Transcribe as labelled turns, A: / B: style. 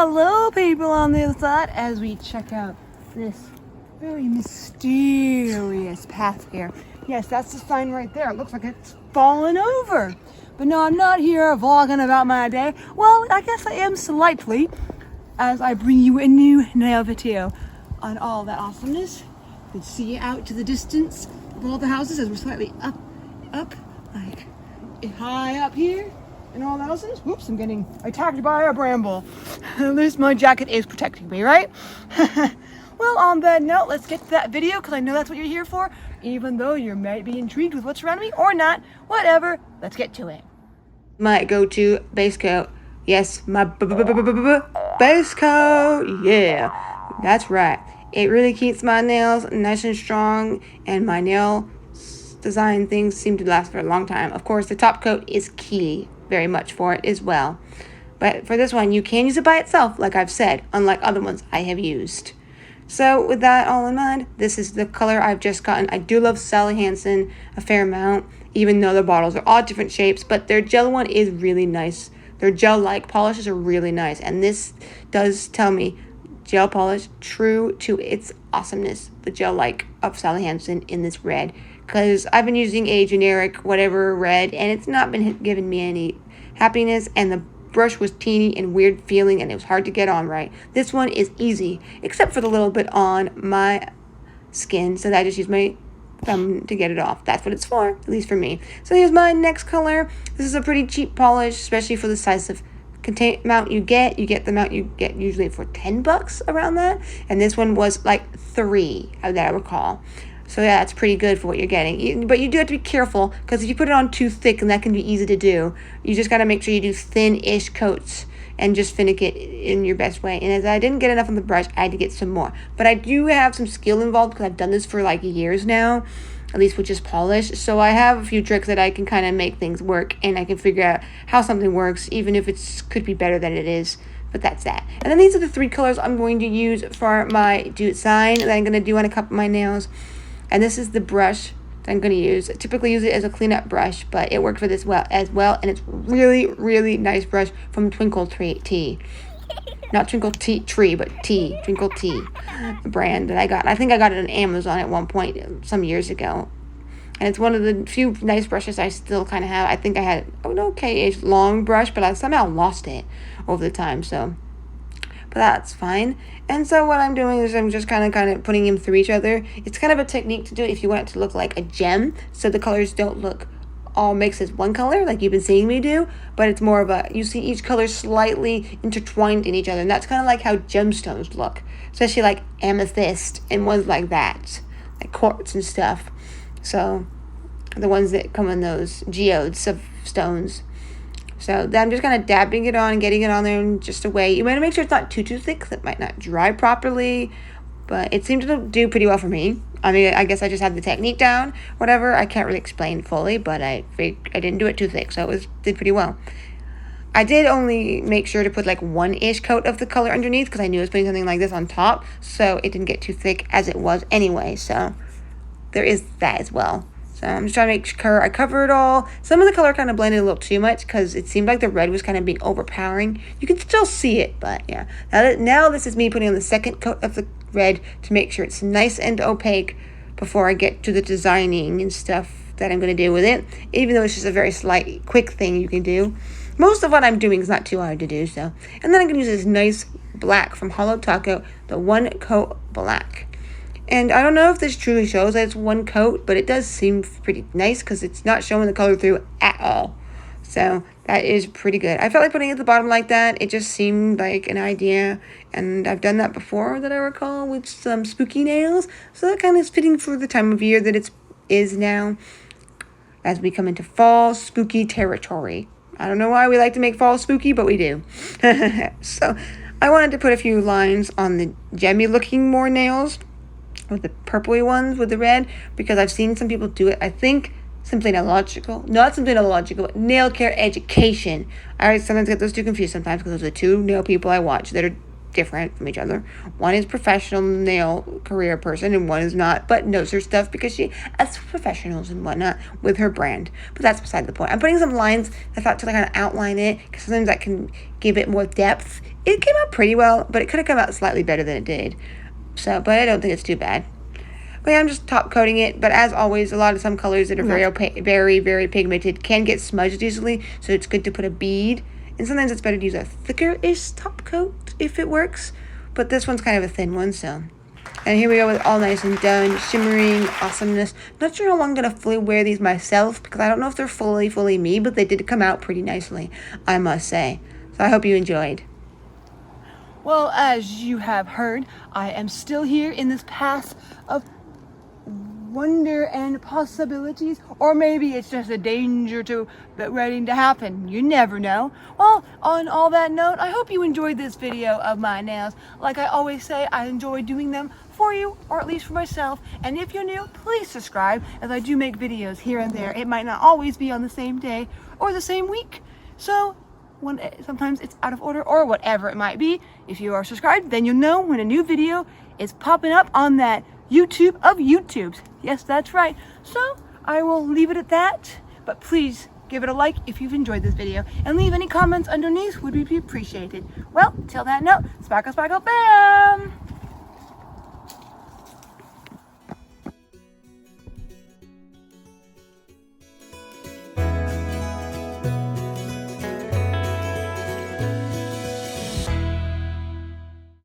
A: Hello, people on the other side, as we check out this very mysterious path here. Yes, that's the sign right there. It looks like it's fallen over. But no, I'm not here vlogging about my day. Well, I guess I am slightly, as I bring you a new nail video on all that awesomeness. You can see out to the distance of all the houses as we're slightly up, like high up here. And all that else is, whoops, I'm getting attacked by a bramble. At least my jacket is protecting me, right? Well, on that note, let's get to that video, because I know that's what you're here for, even though you might be intrigued with what's around me or not. Whatever, let's get to it. My go-to base coat. Yes, my base coat. Yeah, that's right. It really keeps my nails nice and strong, and my nail design things seem to last for a long time. Of course, the top coat is key very much for it as well. But for this one, you can use it by itself, like I've said, unlike other ones I have used. So with that all in mind, this is the color I've just gotten. I do love Sally Hansen a fair amount, even though the bottles are all different shapes, but their gel one is really nice. Their gel-like polishes are really nice, and this does tell me gel polish true to its awesomeness, the gel-like of Sally Hansen in this red. Because I've been using a generic whatever red, and it's not been giving me any happiness, and the brush was teeny and weird feeling, and it was hard to get on right. This one is easy, except for the little bit on my skin, so that I just use my thumb to get it off. That's what it's for, at least for me. So here's my next color. This is a pretty cheap polish, especially for the size of amount you get. You get the amount you get usually for $10 around that, and this one was like $3 that I recall. So yeah, it's pretty good for what you're getting. But you do have to be careful, because if you put it on too thick, and that can be easy to do, you just got to make sure you do thin-ish coats and just finish it in your best way. And as I didn't get enough on the brush, I had to get some more. But I do have some skill involved, because I've done this for like years now, at least with just polish. So I have a few tricks that I can kind of make things work, and I can figure out how something works, even if it could be better than it is. But that's that. And then these are the 3 colors I'm going to use for my do it sign that I'm going to do on a couple of my nails. And this is the brush that I'm going to use. I typically use it as a cleanup brush, but it worked for this as well. And it's really, really nice brush from Twinkle Tea. Not Twinkle Tree, but Twinkle Tea brand that I got. I think I got it on Amazon at one point some years ago. And it's one of the few nice brushes I still kind of have. I think I had an okay-ish long brush, but I somehow lost it over the time, so... But that's fine. And so what I'm doing is I'm just kind of putting them through each other. It's kind of a technique to do it if you want it to look like a gem, so the colors don't look all mixed as one color like you've been seeing me do, but it's more of a, you see each color slightly intertwined in each other, and that's kind of like how gemstones look, especially like amethyst and ones like that, like quartz and stuff. So the ones that come in those geodes of stones. So then I'm just kind of dabbing it on and getting it on there in just a way. You want to make sure it's not too thick, because it might not dry properly. But it seemed to do pretty well for me. I mean, I guess I just had the technique down, whatever. I can't really explain fully, but I didn't do it too thick, so it did pretty well. I did only make sure to put like 1-ish coat of the color underneath, because I knew I was putting something like this on top, so it didn't get too thick as it was anyway. So there is that as well. So I'm just trying to make sure I cover it all. Some of the color kind of blended a little too much, because it seemed like the red was kind of being overpowering. You can still see it, but yeah. Now this is me putting on the second coat of the red to make sure it's nice and opaque before I get to the designing and stuff that I'm going to do with it. Even though it's just a very slight, quick thing you can do. Most of what I'm doing is not too hard to do, so. And then I'm going to use this nice black from Holo Taco, the 1 coat black. And I don't know if this truly shows that it's 1 coat, but it does seem pretty nice, because it's not showing the color through at all. So that is pretty good. I felt like putting it at the bottom like that. It just seemed like an idea. And I've done that before that I recall with some spooky nails. So that kind of is fitting for the time of year that it is now, as we come into fall spooky territory. I don't know why we like to make fall spooky, but we do. So I wanted to put a few lines on the gemmy looking more nails, with the purpley ones with the red, because I've seen some people do it. I think Simply Nailogical, not Simply Nailogical, but Nail Care Education. I sometimes get those two confused sometimes, because those are the 2 nail people I watch that are
B: different from each other. One is professional nail career person and one is not, but knows her stuff because she has professionals and whatnot with her brand. But that's beside the point. I'm putting some lines I thought to kind of outline it because sometimes that can give it more depth. It came out pretty well, but it could have come out slightly better than it did. So, but I don't think it's too bad. But yeah, I'm just top coating it. But as always, some colors that are very, very pigmented can get smudged easily. So it's good to put a bead. And sometimes it's better to use a thicker-ish top coat if it works. But this one's kind of a thin one, so. And here we go with all nice and done, shimmering awesomeness. Not sure how long I'm going to fully wear these myself because I don't know if they're fully me, but they did come out pretty nicely, I must say. So I hope you enjoyed.
A: Well, as you have heard, I am still here in this path of wonder and possibilities, or maybe it's just a danger to waiting to happen. You never know. Well, on all that note, I hope you enjoyed this video of my nails. Like I always say, I enjoy doing them for you, or at least for myself. And if you're new, please subscribe, as I do make videos here and there. It might not always be on the same day or the same week, so sometimes it's out of order or whatever it might be. If you are subscribed, then you'll know when a new video is popping up on that YouTube of YouTubes. Yes, that's right. So I will leave it at that, but please give it a like if you've enjoyed this video and leave any comments underneath would be appreciated. Well, till that note, sparkle, sparkle, bam!